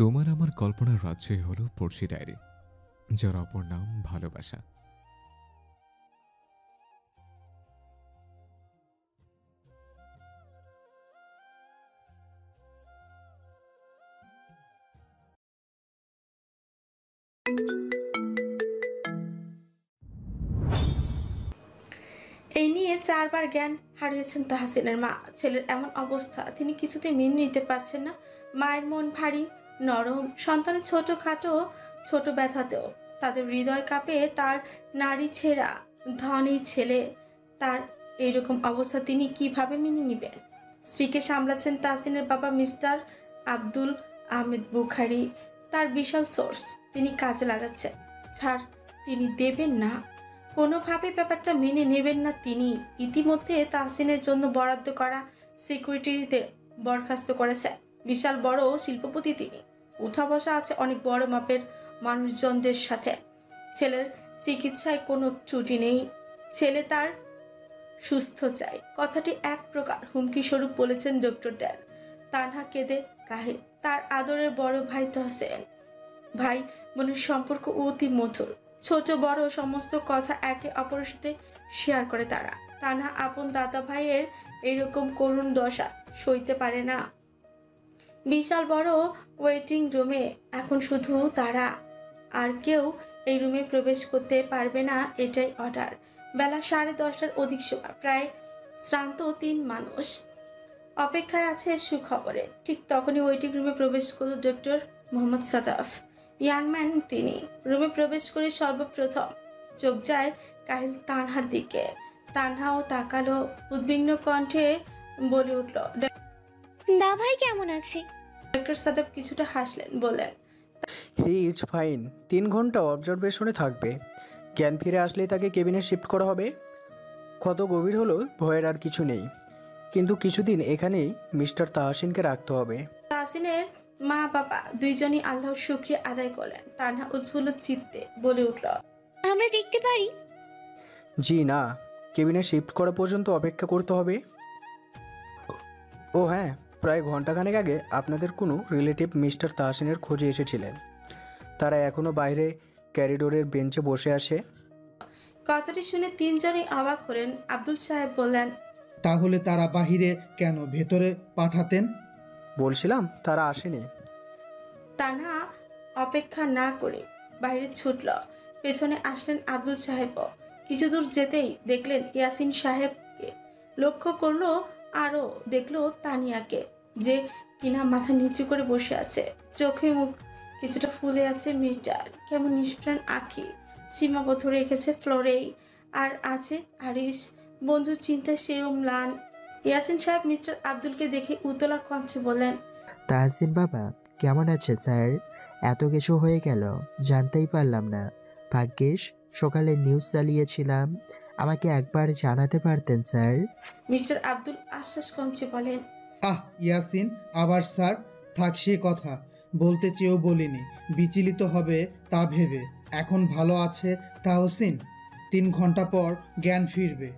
তোমার আমার কল্পনার রাজ্যই হলো পড়শি ডায়েরি, যার অপর নাম ভালোবাসা। এই নিয়ে 4বার জ্ঞান হারিয়েছেন তাহসিনের মা। ছেলের এমন অবস্থা তিনি কিছুতেই মেনে নিতে পারছেন না। মায়ের মন ভারী নরম, সন্তানের ছোট ব্যথাতেও তাদের হৃদয় কাঁপে। তার নারী ছেঁড়া ধনী ছেলে, তার এইরকম অবস্থা তিনি কিভাবে মেনে নেবেন? স্ত্রীকে সামলাচ্ছেন তাহসিনের বাবা মিস্টার আব্দুল আহমেদ বুখারি। তার বিশাল সোর্স তিনি কাজে লাগাচ্ছেন। ছাড় তিনি দেবেন না, কোনোভাবে ব্যাপারটা মেনে নেবেন না তিনি। ইতিমধ্যে তাহসিনের জন্য বরাদ্দ করা সিকিউরিটিদের বরখাস্ত করেছে। বিশাল বড় শিল্পপতি তিনি, উঠা বসা আছে অনেক বড় মাপের মানুষজনদের সাথে। ছেলের চিকিৎসায় কোনো ত্রুটি নেই, ছেলে তার সুস্থ চাই। কথাটি এক প্রকার হুমকি স্বরূপ বলেছেন ডক্টরদের। তানহা কেঁদে কাহে। তার আদরের বড় ভাই তাহসেন, ভাই বোনের সম্পর্ক অতি মধুর। ছোট বড় সমস্ত কথা একে অপরের সাথে শেয়ার করে তারা। তানহা আপন দাদা ভাইয়ের এইরকম করুণ দশা সইতে পারে না। বিশাল বড় ওয়েটিং রুমে এখন শুধু তারা, আর কেউ এই রুমে প্রবেশ করতে পারবে না, এটাই অর্ডার। বেলা 10:30টার অধিক সময়। প্রায় শ্রান্ত 3 মানুষ অপেক্ষায় আছে সুখবরে। ঠিক তখনই ওয়েটিং রুমে প্রবেশ করল ডক্টর মোহাম্মদ সাদাফ। ইয়াংম্যান তিনি। রুমে প্রবেশ করে সর্বপ্রথম চোখ যায় কাহিল তানহার দিকে। তানহাও তাকালো, উদ্বিগ্ন কণ্ঠে বলে উঠল, দা ভাই কেমন আছে? ডক্টর সাদাফ কিছুটা হাসলেন, বললেন, হি ইজ ফাইন। 3 ঘন্টা অবজারভেশনে থাকবে, জ্ঞান ফিরে আসলেই তাকে কেবিনে শিফট করা হবে। ক্ষত গভীর হলো, ভয়ের আর কিছু নেই, কিন্তু কিছুদিন এখানেই মিস্টার তাহসিনকে রাখতে হবে। তাহসিনের মা বাবা দুইজনই আল্লাহর শুকরিয়া আদায় করলেন। তানহা উৎফুল্ল চিত্তে বলে উঠল, আমরা দেখতে পারি? জি না, কেবিনে শিফট করা পর্যন্ত অপেক্ষা করতে হবে। ও হ্যাঁ, প্রায় ঘন্টাখানেক আগে আপনাদের কোনো রিলেটিভ মিস্টার তাহসিনের খোঁজে এসেছিলেন। তারা এখনও বাইরে ক্যারিডোরের বেঞ্চে বসে আসে। কথাটি শুনে 3 জনই অবাক হলেন। আব্দুল সাহেব বললেন, তাহলে তারা বাহিরে কেন, ভেতরে পাঠাতেন? বলছিলাম তারা আসেনি। তানহা অপেক্ষা না করে বাইরে ছুটল। পেছনে আসলেন আব্দুল সাহেবও। কিছু দূর যেতেই দেখলেন ইয়াসিন সাহেবকে। লক্ষ্য করলো আরও, দেখলো তানিয়াকে, যে কিনা মাথা নিচু করে বসে আছে। চোখে মুখ কিছুটা ফুলে আছে মেয়েটার, কেমন নিষ্প্রাণ আঁখি সীমাবদ্ধ রেখেছে ফ্লোরেই। আর আছে আরিশ, বন্ধুর চিন্তায় সেও ম্লান। ইয়াসিন সাহেব মিস্টার আব্দুলকে দেখে উতলা কণ্ঠে বললেন, তাহসিন বাবা কেমন আছে স্যার? এত কিছু হয়ে গেল, জানতেই পারলাম না। ভাগ্যিস সকালে নিউজ চালিয়েছিলাম, আমাকে একবার জানাতে পারতেন স্যার। মিস্টার আব্দুল আশ্বাস কণ্ঠে বলেন, আহ ইয়াসিন, আবার স্যার? থাক সে কথা, বলতে চেয়েও বলিনি, বিচলিত হবে তা ভেবে। এখন ভালো আছে তাহসিন, 3 ঘন্টা পর জ্ঞান ফিরবে।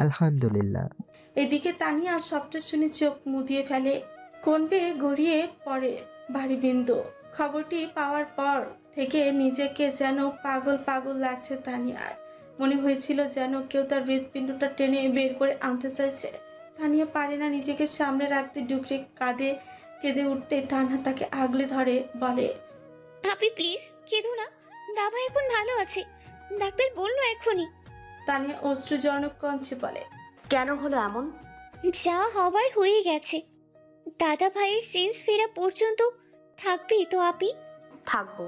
আলহামদুলিল্লাহ। এদিকে তানিয়া সবটা শুনে চোখ মুদিয়ে ফেলে। কোন বেয়ে গড়িয়ে পড়ে ভারী বিন্দু। খবরটি পাওয়ার পর থেকে নিজেকে যেন পাগল পাগল লাগছে তানিয়ার। মনে হয়েছিল যেন কেউ তার হৃৎপিণ্ডটা টেনে বের করে আনতে চাইছে। তানিয়া পারে না নিজেকে সামনে রাখতে, ডুকরে কেঁদে উঠতে তানহা তাকে আগলে ধরে, বলে, আপনি প্লিজ কেঁদো না, দা ভাই এখন ভালো আছে, ডাক্তার বললো এখনই। তানিয়া অশ্রুজনক কণ্ঠে বলে, কেন হলো এমন? যা হবার হয়ে গেছে, দাদা ভাইয়ের সেন্স ফেরা পর্যন্ত থাকবি তো আপনি? থাকবো।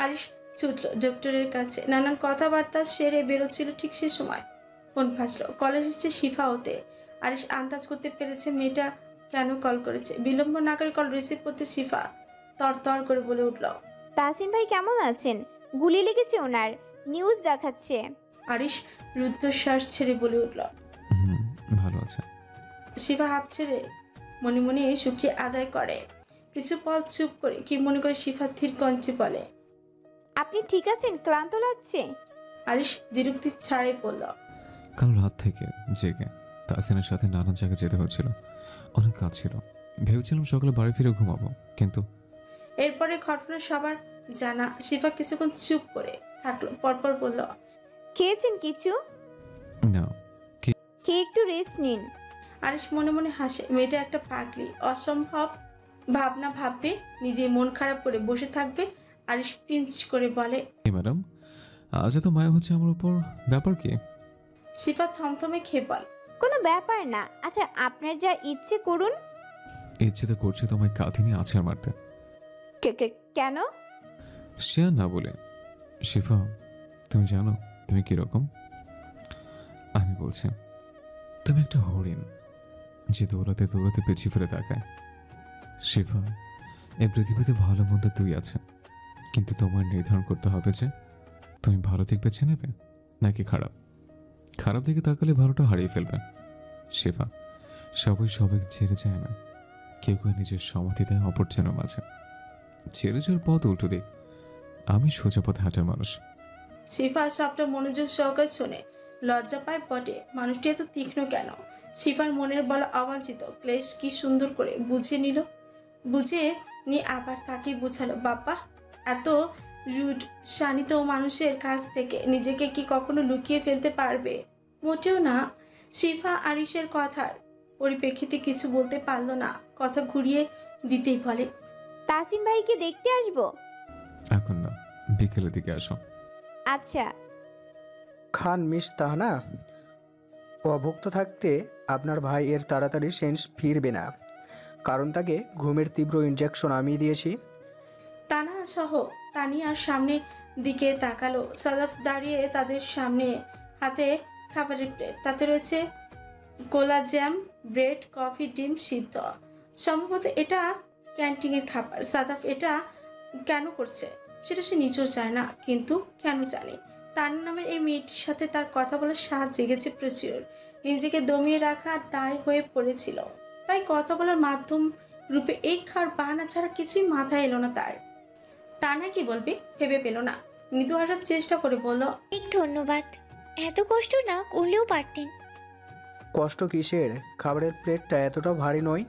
আরিশ ছুটল ডক্টরের কাছে। নানান কথাবার্তা সেরে বেরোচ্ছিল, ঠিক সে সময় ফোন ভাসলো। কলের এসেছে শিফা হতে। আরিশ আন্দাজ করতে পেরেছে মেয়েটা কেন কল করেছে। বিলম্ব না করে কল রিসিভ করতে শিফা তর করে বলে উঠল, তাহসিন ভাই কেমন আছেন? গুলি লেগেছে ওনার, নিউজ দেখাচ্ছে। আরিশ রুদ্ধশ্বাস ছেড়ে বলে উঠল, ভালো আছে। শিফা হাঁপ ছেড়ে মনে মনে সুখী আদায় করে। কিছু পল চুপ করে কি মনে করে শিফা ধীর কণ্ঠে বলে, আপনি ঠিক আছেন? ক্লান্ত লাগছে। আরিশ বিরক্তি ছাড়ে বলল, কাল রাত থেকে জেগে তাহসিনের সাথে নানান জায়গায় যেতে হচ্ছিল, অনেক কাজ ছিল। ভেবেছিলাম সকালে বাড়ি ফিরে ঘুমাবো, কিন্তু এরপরে ঘটনা সবার জানা। শিফা কিছুক্ষণ চুপ করে থাকলো, পরপর বলল, খেয়েছেন কিছু? না। খেয়ে একটু রেস্ট নিন। আরিশ মনে মনে হাসে। মেয়েটা একটা পাগলি, অসম্ভব ভাবনা ভাববে, নিজে মন খারাপ করে বসে থাকবে। আরিশ পিঞ্চ করে বলে, ম্যাডাম, আজ এত মায়া হচ্ছে আমার উপর, ব্যাপার কি? শিফা থমথমে খেয়ে বল, কোনো ব্যাপার না। আচ্ছা, আপনার যা ইচ্ছে করুন। ইচ্ছে তো করছে তোমায় কাঁধে নিয়ে আছাড় মারতে। কেন? সে আর না বলে। শিফা, তুমি জানো তুমি কিরকম? আমি বলছি, তুমি একটা হরিণ যে দৌড়াতে দৌড়াতে পেছিয়ে ফিরে তাকায়। শিফা, এই পৃথিবীতে ভালো মন্দ দুই আছে, কিন্তু তোমার নির্ধারণ করতে হবে যে তুমি ভালো দিক বেছে নেবে নাকি খারাপ। খারাপ দিকে তাকালে ভালোটা হারিয়ে ফেলবে। শিফা, সবাই সবাইকে ছেড়ে যায় না, কেউ কেউ নিজের সমাধি দেয় অপরজনের মাঝে। ছেড়ে যাওয়ার পথ উল্টো দিক, আমি সোজা পথে হাঁটার মানুষ। শিফা সবটা মনোযোগ সহকারে শোনে। লজ্জা পায় বটে, মানুষটি এত তীক্ষ্ণ কেন? শিফার মনের বলা অবাঞ্ছিত ক্লেশ কি সুন্দর করে বুঝে নিল। বুঝে নিয়ে আবার তাকে বুঝালো, বাবা এত রুড শানিত মানুষের কাছ থেকে নিজেকে কি কখনো লুকিয়ে ফেলতে পারবে? মোটেও না। শিফা আরিশের কথার পরিপ্রেক্ষিতে কিছু বলতে পারল না, কথা ঘুরিয়ে দিতেই বলে, তাসিন ভাইকে দেখতে আসবো? এখন না, বিকেলের দিকে আসো। আচ্ছা। খান মিস তাহানা, অভুক্ত থাকতে আপনার ভাই এর তাড়াতাড়ি সেন্স ফিরবে না, কারণ তাকে ঘুমের তীব্র ইনজেকশন আমি দিয়েছি। তানা সহ তানিয়ার সামনে দিকে তাকালো। সাদাফ দাঁড়িয়ে তাদের সামনে, হাতে খাবারের প্লেট, তাতে রয়েছে গোলা জ্যাম, ব্রেড, কফি, ডিম সিদ্ধ। সম্ভবত এটা ক্যান্টিনের খাবার। সাদাফ এটা কেন করছে সেটা সে নিজেও জানে না, কিন্তু কেন জানে তার নামের এই মেয়েটির সাথে তার কথা বলার স্বাদ জেগেছে প্রচুর। নিজেকে দমিয়ে রাখা দায় হয়ে পড়েছিল, তাই কথা বলার মাধ্যম রূপে এই খাওয়ার বাহানা ছাড়া কিছুই মাথায় এলো না তার। তা না কি বলবে ভেবে পেল না। মৃদু হাসার চেষ্টা করে বলল, অনেক ধন্যবাদ, এত কষ্ট না করলেও পারতেন। কষ্ট কিসের? খাবারের প্লেটটা এতটাও ভারী নয়।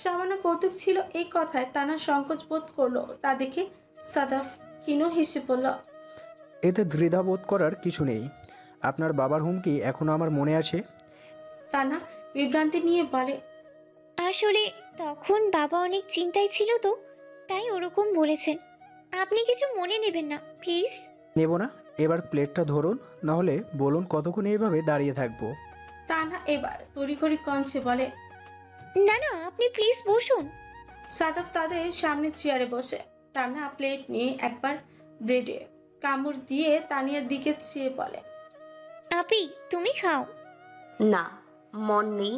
সামান্য কৌতুক ছিল এই কথায়। তানা সংকোচ বোধ করলো, তা দেখে সাদাফ ক্ষীণ হেসে বলল, এতে দ্বিধাবোধ করার কিছু নেই। আপনার বাবার হুমকি এখনো আমার মনে আছে। তানা বিভ্রান্তি নিয়ে বলে, আসলে তখন বাবা অনেক চিন্তায় ছিল তো, তাই ওরকম বলেছেন। আপনি কিছু মনে নেবেন না প্লিজ। নেব না। এবার প্লেটটা ধরুন, নাহলে বলুন কতক্ষণ এইভাবে দাঁড়িয়ে থাকবো। তানা এবার তড়িঘড়ি কঞ্চে বলে, না না, আপনি প্লিজ বসুন। সাদাফ তাদের সামনে চেয়ারে বসে। তানা প্লেট নিয়ে একবার ব্রেডে কামড় দিয়ে তানিয়ার দিকে চেয়ে বলে, আপি তুমি খাও। না, মন নেই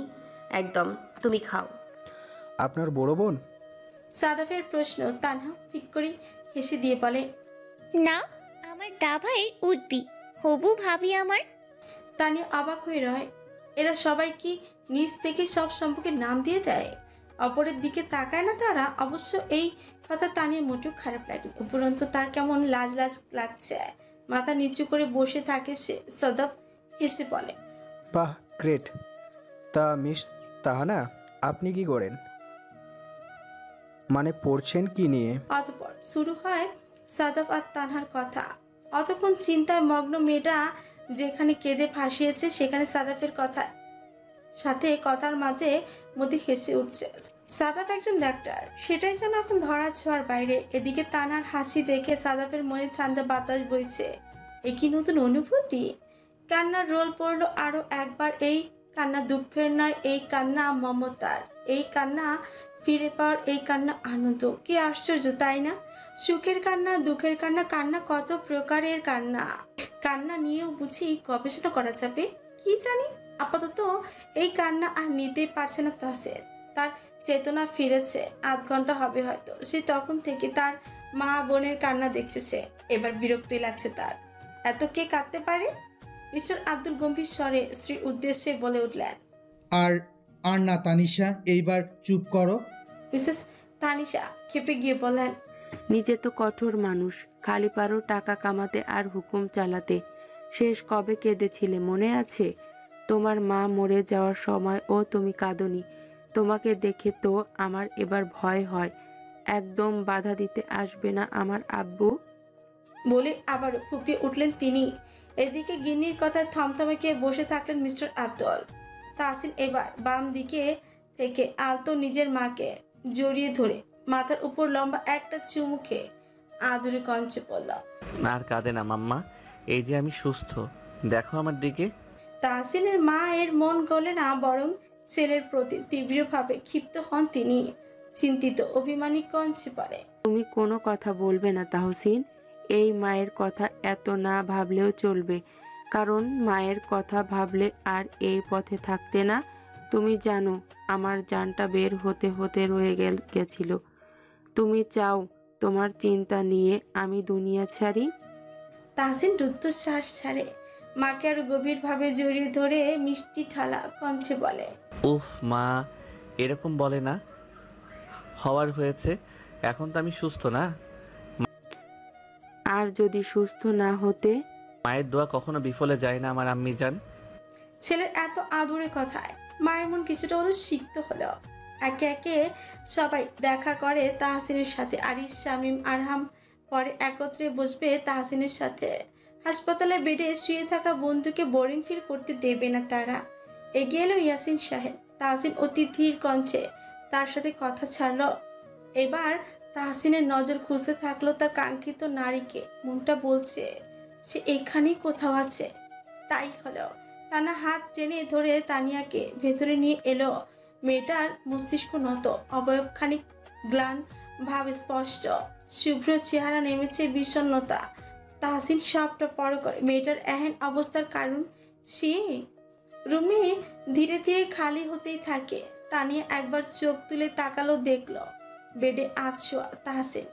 একদম, তুমি খাও। আপনার বড় বোন? সাদাফের প্রশ্ন তানা ঠিক করে হেসে দিয়ে বলে, না, আমার দাভাইয়ের উঠবি হবু ভাবি আমার। তানিয়া অবাক হয়ে রয়। এরা সবাই কি নিজ থেকে সব সম্পর্কে নাম দিয়ে দেয়? অপরের দিকে তাকায় না তারা? অবশ্য এই কথা তানিয়া মোটেও খারাপ লাগে। উপরন্তু তার কেমন লাজ লাজ লাগছে। মাথা নিচু করে বসে থাকে সে। সাদাফ হেসে বলে, বাহ, গ্রেট। তা মিস তাহানা, আপনি কি করেন? মানে পড়ছেন কি নিয়ে? অতঃপর শুরু হয় সাদাফ আর তানহার কথা। অতক্ষণ চিন্তায় মগ্ন মেয়েটা যেখানে কেঁদে ভাসিয়েছে, সেখানে সাদাফের কথা সাথে কথার মাঝে মধ্যে হেসে উঠছে। সাদাফ একজন ডাক্তার, সেটাই যেন এখন ধরা ছোঁয়ার বাইরে। এদিকে তানার হাসি দেখে সাদাফের মনে ঠান্ডা বাতাস বইছে। এ কি নতুন অনুভূতি? কান্নার রোল পড়লো আরো একবার। এই কান্না দুঃখের নয়, এই কান্না মমতার, এই কান্না ফিরে পাওয়ার, এই কান্না আনন্দ। কি আশ্চর্য তাই না? সুখের কান্না, দুঃখের কান্না, কান্না কত প্রকারের কান্না। কান্না নিয়েও বুঝি গবেষণা করা যাবে, কি জানি। আপাতত এই কান্না আর নিতেই পারছে না তাসের। তার চেতনা ফিরেছে, আধ ঘন্টা হবে হয়তো। সে তখন থেকে তার মা বোনের কান্না দেখছে সে। এবার বিরক্তি লাগছে তার। এত কে কাঁদতে পারে? মিস্টার আব্দুল গম্ভীর স্বরে স্ত্রীর উদ্দেশ্যে বলে উঠলেন, আর আর না তানিশা, এইবার চুপ করো। মিসেস তানিশা খেপে গিয়ে বলেন, নিজে তো কঠোর মানুষ, খালি পারো টাকা কামাতে আর হুকুম চালাতে। শেষ কবে কেঁদেছিলে মনে আছে? তোমার মা মরে যাওয়ার সময় ও তুমি কাঁদনি। তোমাকে দেখে তো আমার এবার ভয় হয়। একদম বাধা দিতে আসবে না আমার আব্বু। বলে আবার ফুপিয়ে উঠলেন তিনি। এদিকে গিন্নির কথায় থমথমে খেয়ে বসে থাকলেন মিস্টার আব্দুল। তাহসিন এবার বাম দিকে থেকে আলতো নিজের মাকে জড়িয়ে ধরে মাথার উপর লম্বা একটা চুমু খেয়ে আদুরে কঞ্চে পড়ল। আর কাঁদে না মাম্মা, এই যে আমি সুস্থ, দেখো আমার দিকে। তাহসিনের মা এর মন গলে না, বরং ছেলের প্রতি তীব্রভাবে ক্ষিপ্ত হন তিনি। চিন্তিত অভিমানী কঞ্চে পড়ে, তুমি কোনো কথা বলবে না তাহসিন। এই মায়ের কথা এত না ভাবলেও চলবে, কারণ মায়ের কথা ভাবলে আর এই পথে থাকতে না। তুমি জানো আমার জানটা বের হতে হতে রয়ে গেছিল। তুমি চাও তোমার চিন্তা নিয়ে আমি দুনিয়া ছাড়ি? তাহসিন রুদ্ধশ্বাস ছাড়ে, মাকে আরো গভীরভাবে জড়িয়ে ধরে মিষ্টি ঠালা কঞ্চে বলে, উফ মা, এরকম বলে না। হওয়ার হয়েছে, এখন তো আমি সুস্থ না। আর যদি সুস্থ না হতে? মায়ের দোয়া কখনো বিফলে যায় না আমার আম্মি জান। ছেলের এত আদুরে কথায় মায়ের মন কিছুটা হলো সিক্ত হলো। একে একে সবাই দেখা করে তাহসিনের সাথে। আরিস, শামীম, আরহাম পরে একত্রে বসবে তাহসিনের সাথে। হাসপাতালের বেডে শুয়ে থাকা বন্ধুকে বোরিং ফিল করতে দেবে না তারা। এগিয়ে এলো ইয়াসিন সাহেব। তাহসিন অতি ধীর কণ্ঠে তার সাথে কথা ছাড়ল। এবার তাহসিনের নজর খুঁজতে থাকলো তার কাঙ্ক্ষিত নারীকে। মনটা বলছে সে এখানেই কোথাও আছে। তাই হলো। তানা হাত টেনে ধরে তানিয়াকে ভেতরে নিয়ে এলো। মেয়েটার মস্তিষ্ক নত, অবয়বখানি গ্লান ভাব স্পষ্ট, শুভ্র চেহারা নেমেছে বিষণ্ণতা। তাহসিন সবটা পর করে মেয়েটার এহেন অবস্থার কারণ সে রুমে ধীরে ধীরে খালি হতেই থাকে। তানিয়া একবার চোখ তুলে তাকালো, দেখলো বেডে আছোয়া তাহসিন,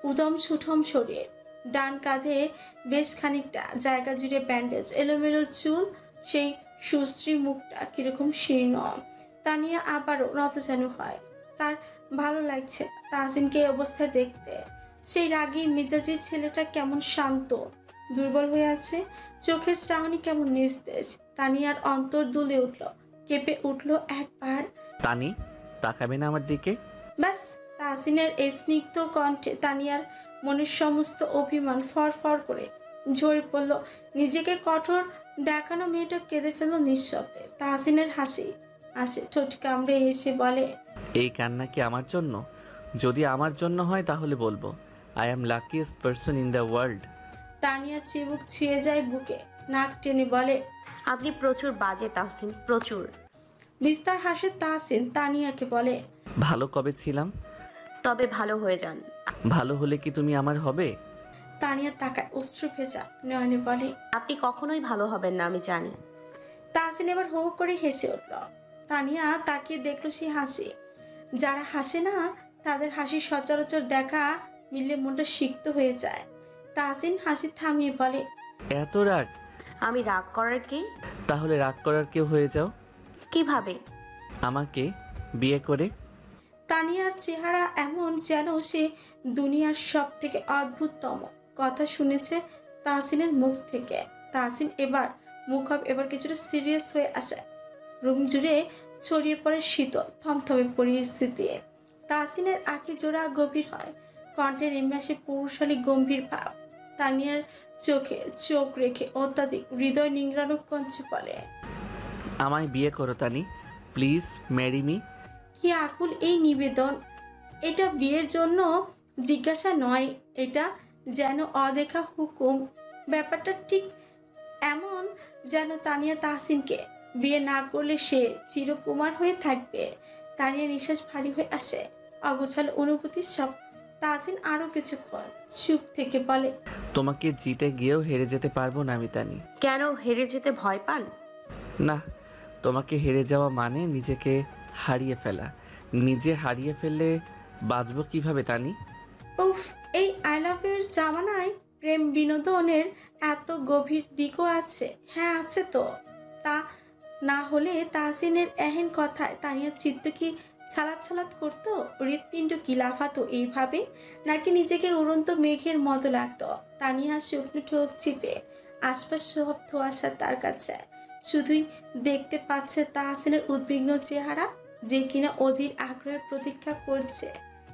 উদম সুঠম শরীর, ডান কাঁধে বেশ খানিকটা জায়গা জুড়ে ব্যান্ডেজ, এলোমেলো চুল, সেই সুশ্রী মুখটা কিরকম শীর্ণ। তানিয়া আবারও নতজানু হয়। তার ভালো লাগছে তাহসিনকে এই অবস্থায় দেখতে। সেই রাগী মেজাজি ছেলেটা কেমন শান্ত, দুর্বল হয়ে আছে, চোখের চাহনি কেমন নিস্তেজ। তানিয়ার অন্তর দুলে উঠল, কেঁপে উঠল একবার। তানি, তাকাবে না আমার দিকে? ব্যাস, তাহসিনের এই স্নিগ্ধ কণ্ঠে তানিয়ার মনের সমস্ত অভিমান ফর করে ঝরে পড়ল। নিজেকে কঠোর দেখানো মেয়েটা কেঁদে ফেলল নিঃশব্দে। তাহসিনের হাসি আসে, ঠোঁট কামড়ে হেসে বলে, এই কান্না কি আমার জন্য? যদি আমার জন্য হয় তাহলে বলবো I am luckiest person in the world. Tania চিবুক ছুঁয়ে যায় বুকে, নাক টেনে বলে, আপনি প্রচুর বাজে তাহসিন, প্রচুর। বিস্তার হাসে তাহসিন তানিয়াকে বলে, ভালো কবে ছিলাম? তবে ভালো হয়ে যান। ভালো হলে কি তুমি আমার হবে? তানিয়া তাকায় অশ্রু ভেজা নয়নে বলে, আপনি কখনোই ভালো হবেন না, আমি জানি। তাহসিন এবার হো হো করে হেসে উঠল। তানিয়া তাকিয়ে দেখলো সে হাসি। যারা হাসে না তাদের হাসি সচরাচর দেখা মিললে মনটা সিক্ত হয়ে যায়। তাহসিন হাসি থামিয়ে বলে, এত রাগ? আমি রাগ করার কি? তাহলে রাগ করার কেউ হয়ে যাও। কিভাবে? আমাকে বিয়ে করে। তানিয়ার চেহারা এমন যেন সে দুনিয়ার সব থেকে অদ্ভুততম কথা শুনেছে তাহসিনের মুখ থেকে। তাহসিন এবার মুখব এবার কিছুটা সিরিয়াস হয়ে আসে। রুম জুড়ে ছড়িয়ে পড়ে শীতল থমথমে পরিস্থিতি। তাহসিনের আঁখি জোড়া গভীর হয়, কণ্ঠে নেমে আসে পুরুষালী গম্ভীর ভাব। তানিয়ার চোখে চোখ রেখে অত্যাধিক হৃদয় নিংড়ানো কঞ্চে বলে, আমায় বিয়ে করো তানি, প্লিজ ম্যারি মি। কি আকুল এই নিবেদন! এটা বিয়ের জন্য জিজ্ঞাসা নয়, এটা যেন অদেখা হুকুম। ব্যাপারটা ঠিক এমন যেন তানিয়া তাহসিনকে বিয়ে না করলে সে চিরকুমার হয়ে থাকবে। তানিয়া নিঃশ্বাস ভারী হয়ে আসে, অগোছালো অনুভূতি সব। তাহসিন আরো কিছুক্ষণ চুপ থেকে বলে, তোমাকে জিতে গিয়েও হেরে যেতে পারবো না আমি তানি। কেন হেরে যেতে ভয় পান? না, তোমাকে হেরে যাওয়া মানে নিজেকে হারিয়ে ফেলা। নিজে হারিয়ে ফেললে বাঁচবো কিভাবে তানি? উফ, এই আই লাভ ইউর জামানায় প্রেম বিনোদনের এত গভীর দিকও আছে। হ্যাঁ আছে তো। তা না হলে তাহসিনের এহেন কথায় তানিয়ার চিত্ত কি ছালাত ছালাত করতো? হৃৎপিণ্ড কি লাফাতো এইভাবে? নাকি নিজেকে উড়ন্ত মেঘের মতো লাগতো? তানিয়া শুকনো ঠোক চিপে আশপাশ সব ধোঁয়াশা তার কাছে। শুধুই দেখতে পাচ্ছে তাহসিনের উদ্বিগ্ন চেহারা, যে কিনা অধীর আগ্রহে প্রতীক্ষা করছে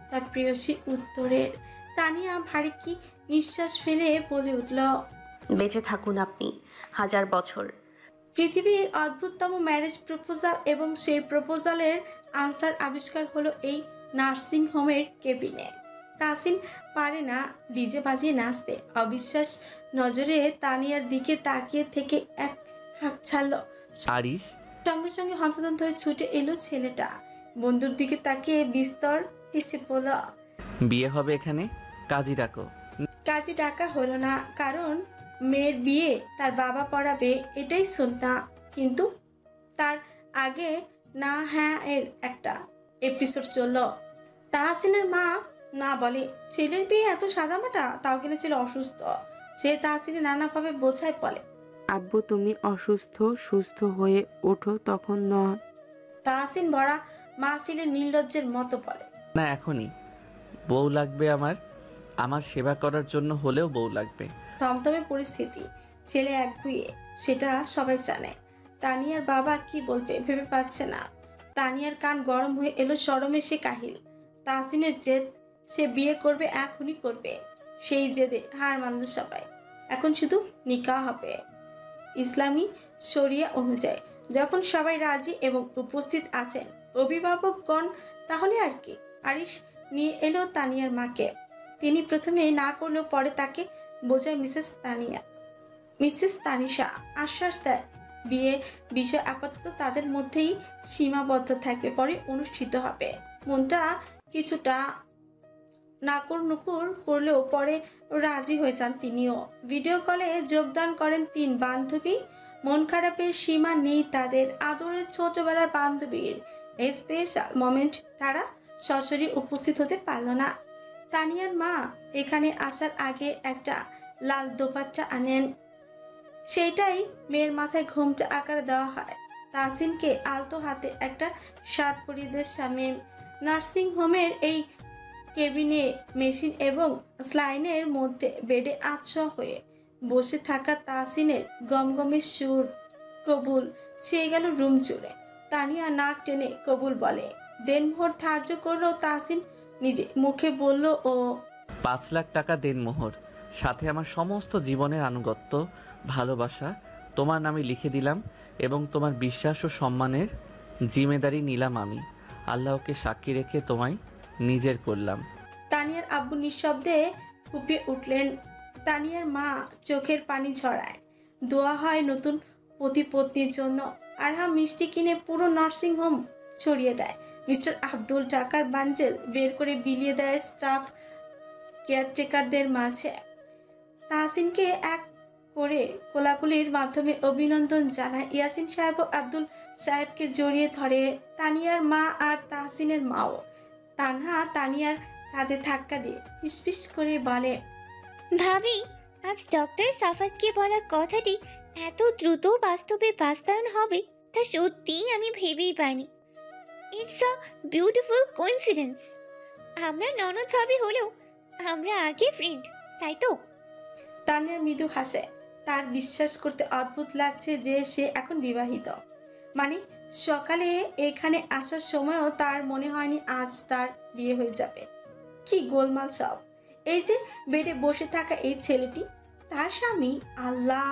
তার প্রেয়সীর উত্তরের। তানিয়া ভারী কি নিঃশ্বাস ফেলে বলে উঠল, বেঁচে থাকুন আপনি 1000 বছর। পৃথিবীর অদ্ভুততম ম্যারেজ প্রপোজাল এবং সেই প্রপোজালের আনসার আবিষ্কার হলো এই নার্সিং হোমের কেবিনে। তাসিন পারে না ডিজে বাজিয়ে নাচতে। অবিশ্বাস নজরে তানিয়ার দিকে তাকিয়ে থেকে এক হাঁক ছাড়ল। আরিশ, সঙ্গে সঙ্গে হন্তদন্ত হয়ে ছুটে এলো ছেলেটা। বন্ধুর দিকে তাকিয়ে বিস্তর হেসে বলল, বিয়ে হবে এখানে, কাজী ডাকো। কাজে ডাকা হলো না, কারণ মেয়ের বিয়ে তার বাবা পড়াবে এটাই শুনতাম। কিন্তু তার আগে না হ্যাঁ এর একটা এপিসোড চলল। তাহসিনের মা না বলে ছেলের বিয়ে এত সাদামাটা, তাও কিনা ছেলে অসুস্থ। সে তাহসিনে নানাভাবে বোঝায়, বলে, আব্বু তুমি অসুস্থ, সুস্থ হয়ে ওঠো তখন নয়। তাহসিন ভরা মাহফিলের নির্লজ্জের মতো বলে, না এখনই বউ লাগবে আমার, আমার সেবা করার জন্য হলেও বউ লাগবে। থমথমে পরিস্থিতি, ছেলে একগুঁয়ে, সেটা সবাই জানে। তানিয়ার বাবা কি বলবে ভেবে পাচ্ছে না। তানিয়ার কান গরম হয়ে এলো শরমে, সে কাহিল। তাহসিনের জেদ, সে বিয়ে করবে, এখনই করবে। সেই জেদে হার মানল সবাই। এখন শুধু নিকাহ হবে ইসলামী শরিয়া অনুযায়ী। যখন সবাই রাজি এবং উপস্থিত আছেন অভিভাবকগণ, তাহলে আর কি। আরিশ নিয়ে এলো তানিয়ার মাকে। তিনি প্রথমে না করলেও পরে তাকে বোঝায় মিসেস তানিশা আশ্বাস দেয় বিয়ে বিষয় আপাতত তাদের মধ্যেই সীমাবদ্ধ থাকবে, পরে অনুষ্ঠিত হবে। মনটা কিছুটা নাকর নুকুর করলেও পরে রাজি হয়ে যান তিনিও। ভিডিও কলে যোগদান করেন 3 বান্ধবী। মন খারাপের সীমা নেই তাদের। আদরের ছোটবেলার বান্ধবীর এই স্পেশাল মোমেন্ট তারা সরাসরি উপস্থিত হতে পারল না। তানিয়ার মা এখানে আসার আগে একটা লাল দোপাট্টা আনেন, সেইটাই মেয়ের মাথায় ঘোমটা আকারে দেওয়া হয়। তাহসিনকে আলতো হাতে একটা শার্ট পরিয়ে দেয় শামীম। নার্সিং হোমের এই কেবিনে মেশিন এবং স্লাইনের মধ্যে বেডে আচ্ছা হয়ে বসে থাকা তাহসিনের গমগমে সুর কবুল ছেয়ে গেল রুম জুড়ে। তানিয়া নাক টেনে কবুল বলে। দেনমোহর ধার্য করলো তাহসিন নিজে মুখে বলল, ও 5 লাখ টাকা দেন মোহর, সাথে আমার সমস্ত জীবনের আনুগত্য ভালোবাসা তোমার নামে লিখে দিলাম এবং তোমার বিশ্বাস ও সম্মানের জিম্মেদারি নিলাম আমি। আল্লাহকে সাক্ষী রেখে তোমায় নিজের করলাম। তানিয়ার আব্বু নিঃশব্দে ফুপিয়ে উঠলেন। তানিয়ার মা চোখের পানি ঝরায়। দোয়া হয় নতুন পতি-পত্নীর জন্য। আরহা মিষ্টি কিনে পুরো নার্সিং হোম ছড়িয়ে দেয়। মিস্টার আব্দুল টাকার বান্ডেল বের করে বিলিয়ে দেয় স্টাফ কেয়ারটেকারদের মাঝে। তাহসিনকে এক করে কোলাকুলির মাধ্যমে অভিনন্দন জানায়। ইয়াসিন সাহেব ও আব্দুল সাহেবকে জড়িয়ে ধরে তানিয়ার মা আর তাহসিনের মাও। তানহা তানিয়ার কাঁধে ধাক্কা দিয়ে ফিসফিস করে বলে, ভাবি আজ ডক্টর সাফাতকে বলা কথাটি এত দ্রুত বাস্তবে বাস্তবায়ন হবে তা সত্যিই আমি ভেবেই পাইনি। It's a beautiful coincidence. আমরা ননদ ভাবি হলেও আমরা আগে ফ্রেন্ড, তাই তো? তানিয়া মৃদু হাসে। তার বিশ্বাস করতে অদ্ভুত লাগছে যে সে এখন বিবাহিত। মানে সকালে এখানে আসার সময়ও তার মনে হয়নি আজ তার বিয়ে হয়ে যাবে। কি গোলমাল সব! এই যে বেডে বসে থাকা এই ছেলেটি তার স্বামী। আল্লাহ,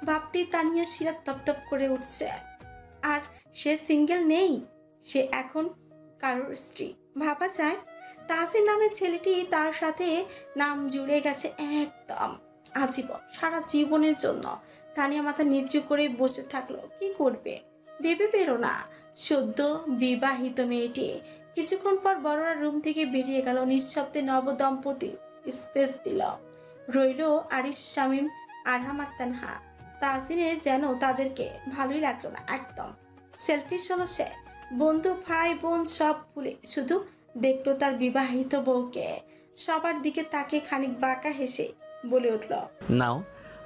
ভাবতে তানিয়া শিরা তপতপ করে উঠছে। আর সে সিঙ্গেল নেই, সে এখন কারোর স্ত্রী। ভাবা যায় তাহসিন নামের ছেলেটি তার সাথে নাম জুড়ে গেছে একদম আজীবন, সারা জীবনের জন্য। তানিয়া মাথা নিচু করে বসে থাকলো। কি করবে ভেবে পেরো না। সদ্য বিবাহিত মেয়েটি। কিছুক্ষণ পর বড়রা রুম থেকে বেরিয়ে গেল। নিঃশব্দে নবদম্পতি স্পেস দিল। রইল আরিশ, শামীম, আরহাম আর তানহা। তাহসিনের যেন তাদেরকে ভালোই লাগলো না একদম। সেলফিশ হলো সে। বন্ধু, ভাই, বোন সব ভুলে শুধু দেখলো তার বিবাহিত বউকে। সবার দিকে তাকে খানিক বাঁকা হেসে বলে উঠল, now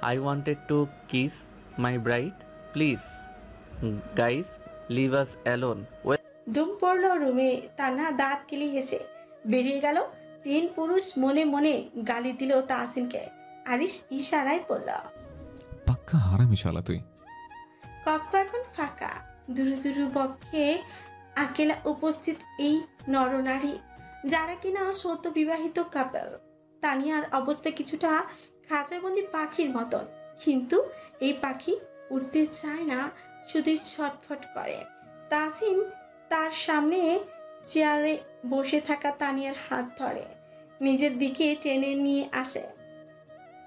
I wanted to kiss my bride, please guys leave us alone. ডুম পড়লো রুমে। তানহা দাঁত কেলি হেসে বেরিয়ে গেল। 3 পুরুষ মনে মনে গালি দিল তাহসিনকে। আরিশ ইশারায় বলল, পাক্কা হারামি শালা তুই। কক্ষ এখন ফাঁকা। দুরু দুরু বক্ষে আকেলা উপস্থিত এই নরনারী। যারা কিনা সদ্য বিবাহিত কাপল। তানিয়ার অবস্থা কিছুটা খাঁচাবন্দি পাখির মতন, কিন্তু এই পাখি উঠতে চায় না, শুধুই ছটফট করে। তাহসিন তার সামনে চেয়ারে বসে থাকা তানিয়ার হাত ধরে নিজের দিকে টেনে নিয়ে আসে।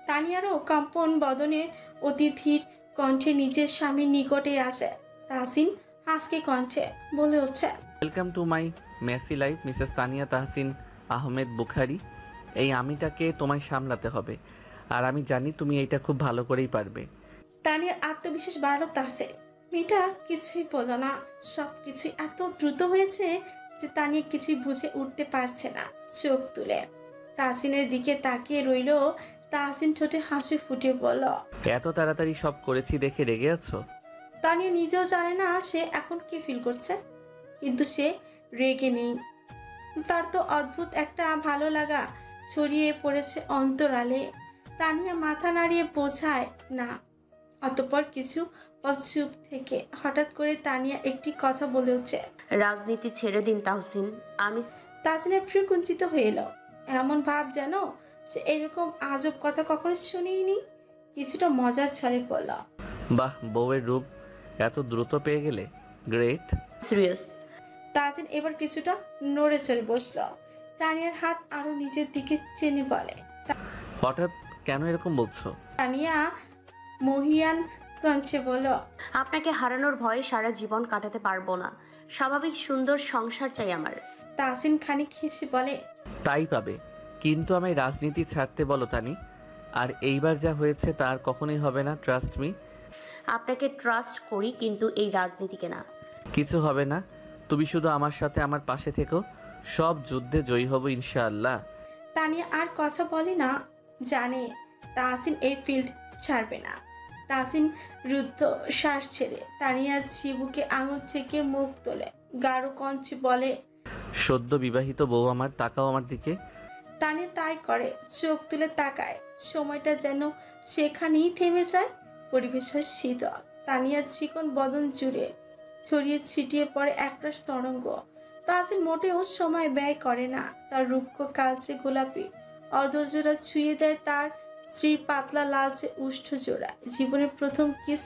তানিয়ারও কম্পন বদনে অতি ধীর কণ্ঠে নিজের স্বামীর নিকটে আসে। তাহসিন হাসকে কণ্ঠে বলে উঠছে, welcome to my messy life Mrs Tania Tahsin Ahmed Bukhari. এই আমিটাকে তোমায় সামলাতে হবে, আর আমি জানি তুমি এইটা খুব ভালো করেই পারবে। তানিয়ার আত্মবিশ্বাস বাড়ল তাহসিন। মেয়েটা কিছুই বলল না, সব কিছুই এত দ্রুত হয়েছে যে তানিয়া কিছুই বুঝে উঠতে পারছে না। চোখ তুলে তাহসিনের দিকে তাকিয়ে রইল। তাহসিন ঠোঁটে হাসি ফুটে বলল, এত তাড়াতাড়ি সব করেছি দেখে রেগে আছো? তানিয়া নিজেও জানে না সে এখন কি ফিল করছে, কিন্তু সে রেগে নেই। তার তো অদ্ভুত একটা ভালো লাগা ছড়িয়ে পড়েছে অন্তরালে। তানিয়া মাথা নাড়িয়ে বোঝায় না। অতঃপর কিছু পথ চুপ থেকে হঠাৎ করে তানিয়া একটি কথা বলে উঠছে, রাজনীতি ছেড়ে দিন তাহসিন। আমি তাহসিনের প্রিয় কুঞ্চিত হয়ে এলো। এমন ভাব যেন সে এরকম আজব কথা কখনো শুনিনি। কিছুটা মজার ছলে পড়ল। বাহ, বউয়ের রূপ এত দ্রুত পেয়ে গেলে, গ্রেট। সিরিয়াস। তাহসিন এবার কিছুটা নড়ে চড়ে বসল। তানিয়ার হাত আরো নিজের দিকে চেনে বলে, হঠাৎ কেন এরকম বলছো? তানিয়া মহিয়ান কঞ্চে বলল, আপনাকে হারানোর ভয়ে সারা জীবন কাটাতে পারবো না। স্বাভাবিক সুন্দর সংসার চাই আমার। তাহসিন খানিক হেসে বলে, তাই পাবে, কিন্তু আমায় রাজনীতি ছাড়তে বলো তানি। আর এইবার যা হয়েছে তার কখনোই হবে না, ট্রাস্ট মি। আপনাকে ট্রাস্ট করি, কিন্তু এই রাজনীতিকে না। কিছু হবে না, তুমি শুধু আমার সাথে আমার পাশে থেকো, সব যুদ্ধে জয়ী হব ইনশাআল্লাহ। তানিয়া আর কথা বলে না, জানে তাহসিন এই ফিল্ড ছাড়বে না। তাহসিন রুদ্ধ শ্বাস ছেড়ে তানিয়ার চিবুকে আঙুল থেকে মুখ তোলে, গাঢ় কঞ্চে বলে, সদ্য বিবাহিত বউ আমার, তাকাও আমার দিকে। তানিয়া তাই করে, চোখ তুলে তাকায়। সময়টা যেন সেখানেই থেমে যায়। পরিবেশ হয় শীতল। তানিয়ার চিকন বদন জুড়ে ছড়িয়ে ছিটিয়ে পড়ে একরাশ তরঙ্গ। তাহসিন মোটেও সময় ব্যয় করে না। তার রুক্ষ কালচে গোলাপি অধর জোড়া ছুঁয়ে দেয় তার স্ত্রীর পাতলা লালচে উষ্ঠ জোড়া। জীবনের প্রথম কিস,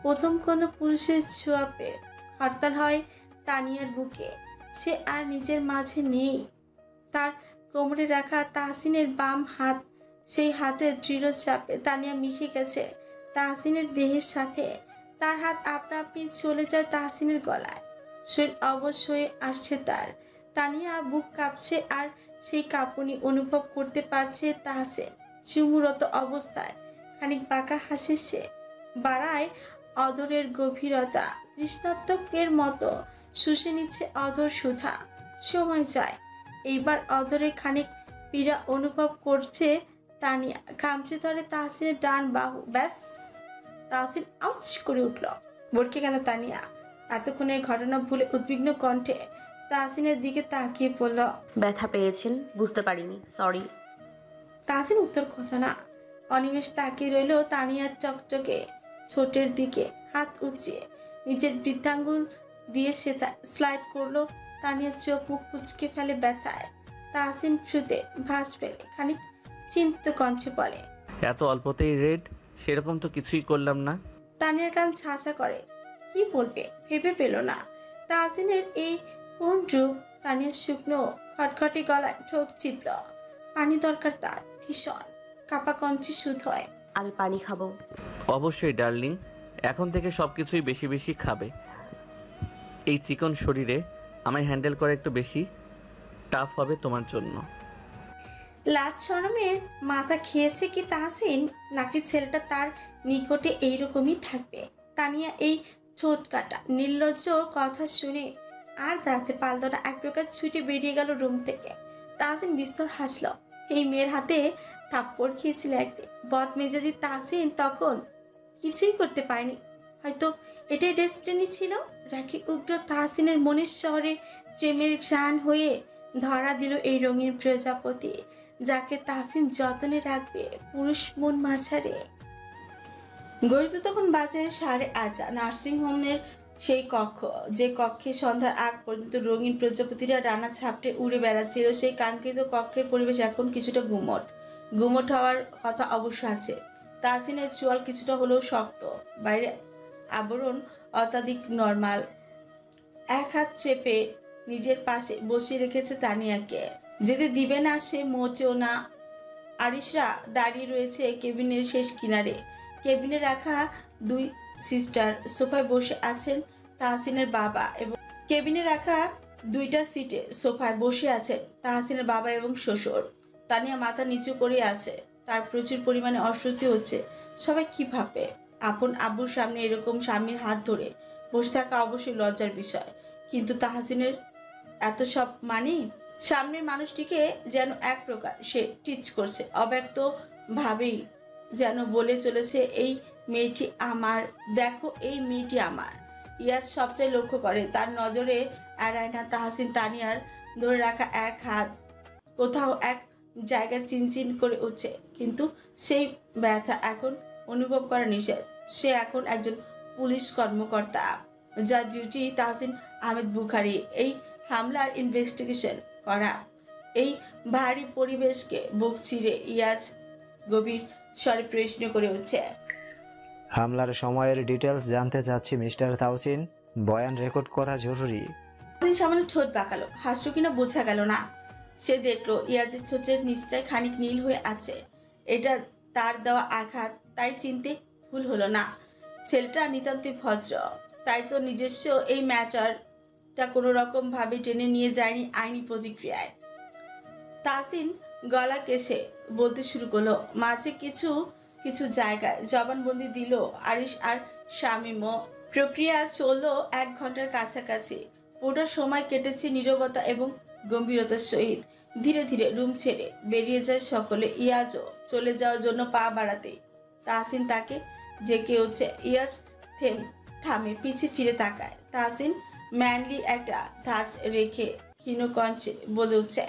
প্রথম কোনো পুরুষের ছোঁয়া পেয়ে হরতাল হয় তানিয়ার বুকে। সে আর নিজের মাঝে নেই। তার কোমরে রাখা তাহসিনের বাম হাত, সেই হাতের দৃঢ় চাপে তানিয়া মিশে গেছে তাহসিনের দেহের সাথে। তার হাত আপনা আপনি চলে যায় তাহসিনের গলায়। শরীর অবশ হয়ে আসছে তার। তানিয়া বুক কাঁপছে, আর সেই কাঁপুনি অনুভব করতে পারছে তাহসিন। চুমুরত অবস্থায় খানিক বাঁকা হাসে সে, বাড়ায় অধরের গভীরতা। তৃষ্ণাত্মকের মতো শুষে নিচ্ছে অধর সুধা। সময় যায়। এইবার অধরের খানিক পীড়া অনুভব করছে তানিয়া। খামচে ধরে তাহসিনের ডান বাহু। ব্যাস, তাহসিন আউচ করে উঠল। ভরকে গেল তানিয়া। এতক্ষণের ঘটনা ভুলে উদ্বিগ্ন কণ্ঠে তাহসিনের দিকে তাকিয়ে পড়ল। ব্যথা পেয়েছেন? বুঝতে পারিনি, সরি। তাহসিন উত্তর কথা না, অনিমেষ তাকিয়ে রইল তানিয়ার চকচকে ছোটের দিকে। হাত উঁচিয়ে নিজের বৃদ্ধাঙ্গুল দিয়ে সে স্লাইড করলো তানিয়ার চোখ মুখ কুচকে ফেলে ব্যথায়। তাহসিন ছুতে ভাঁজ ফেলে খানিক চিন্তিত কণ্ঠে বলে, এত অল্পতেই রেড? সেরকম তো কিছুই করলাম না। তানিয়ার কান ছাঁচা করে। কি বলবে ভেবে পেল না। তাহসিনের এই কোন রূপ। তানিয়ার শুকনো খটখটে গলায় ঠোক চিপল। পানি দরকার তার ভীষণ। কাপা কঞ্চে সুদ হয়, আমি পানি খাবো। অবশ্যই ডার্লিং, এখন থেকে সবকিছুই বেশি বেশি খাবে। এই চিকন শরীরে আমায় হ্যান্ডেল করা একটু বেশি টাফ হবে তোমার জন্য। লাজ শরমের মাথা খেয়েছে কি তাহসিন, নাকি ছেলেটা তার নিকটে এইরকমই থাকবে? তানিয়া এই ঠোঁট কাটা নির্লজ্জ কথা শুনে আর দাঁড়াতে পারল না। এক প্রকার ছুটে বেরিয়ে গেল রুম থেকে। তাহসিন বিস্তর হাসল। এই মেয়ের হাতে থাপ্পড় খেয়েছিল একদিন। বদ মেজাজি তাহসিন তখন কিছুই করতে পারেনি। হয়তো এটাই ডেস্টিনি ছিল। রাখি উগ্র তাহসিনের মনের শহরে প্রেমের ঘ্রাণ হয়ে ধরা দিল এই রঙিন প্রজাপতি, যাকে তাহসিন যতনে রাখবে পুরুষ মন মাঝারে। গড়িত তখন বাজে 8:30। নার্সিংহোমের সেই কক্ষ, যে কক্ষে সন্ধ্যার আগ পর্যন্ত রঙিন প্রজাপতিরা ডানা ঝাপটে উড়ে বেড়াচ্ছিল, সেই কাঙ্ক্ষিত কক্ষের পরিবেশ এখন কিছুটা গুমট হওয়ার কথা অবশ্য আছে। তাহসিনের চোয়াল কিছুটা হলেও শক্ত, বাইরে আবরণ অত্যাধিক নর্মাল। এক হাত চেপে নিজের পাশে বসিয়ে রেখেছে তানিয়াকে, যেতে দিবে না সে মোচেও না। আরিশরা দাঁড়িয়ে রয়েছে কেবিনের শেষ কিনারে। কেবিনে রাখা দুই সিস্টার সোফায় বসে আছেন তাহসিনের বাবা, এবং কেবিনে রাখা দুইটা সিটে সোফায় বসে আছেন তাহসিনের বাবা এবং শ্বশুর। তানিয়া মাথা নিচু করে আছে, তার প্রচুর পরিমাণে অস্বস্তি হচ্ছে। সবাই কি ভাববে? আপন আব্বুর সামনে এরকম স্বামীর হাত ধরে বসে থাকা অবশ্যই লজ্জার বিষয়, কিন্তু তাহসিনের এত সব মানে সামনের মানুষটিকে যেন এক প্রকার সে টিচ করছে, অব্যক্ত ভাবেই যেন বলে চলেছে, এই মেয়েটি আমার, দেখো এই মেয়েটি আমার। ইয়াস সবটাই লক্ষ্য করে, তার নজরে এড়ায় না তাহসিন তানিয়ার ধরে রাখা এক হাত কোথাও এক জায়গায় চিনচিন করে উঠছে, কিন্তু সেই ব্যথা এখন অনুভব করা নিষেধ। সে এখন একজন পুলিশ কর্মকর্তা, যার ডিউটি তাহসিন আহমেদ বুখারী এই হামলার ইনভেস্টিগেশন করা। এই ভারী পরিবেশকে বুক চিরে ইয়াজ গভীর স্বরে প্রশ্ন করে উঠছে, হামলার সময়ের ডিটেলস জানতে চাচ্ছি মিস্টার তাহসিন, বয়ান রেকর্ড করা জরুরি। তাহসিন সামান্য ঠোঁট বাঁকালো, হাসল কিনা বোঝা গেল না। সে দেখলো ইয়াজের ঠোঁটের নিচটায় খানিক নীল হয়ে আছে, এটা তার দেওয়া আঘাত, তাই চিনতে ভুল হলো না। ছেলেটা নিতান্তই ভদ্র, তাই তো নিজস্ব এই ম্যাটারটা কোনো রকম ভাবে টেনে নিয়ে যায়নি আইনি প্রতিক্রিয়ায়। তাহসিন গলা কেসে বলতে শুরু করলো, মাঝে কিছু কিছু জায়গায় জবানবন্দি দিল আরিশ আর শামীমও। প্রক্রিয়া চললো 1 ঘন্টার কাছাকাছি। পুরো সময় কেটেছে নীরবতা এবং গম্ভীরতার সহিত। ধীরে ধীরে রুম ছেড়ে বেরিয়ে যায় সকলে। ইয়াজও চলে যাওয়ার জন্য পা বাড়াতে তাহসিন তাকে জেকে উঠছে। ইয়াজ থামে, পিছে ফিরে তাকায়। তাহসিন ম্যানলি একটা ধাঁচ রেখে ক্ষীণ কঞ্চে বলে উঠছে,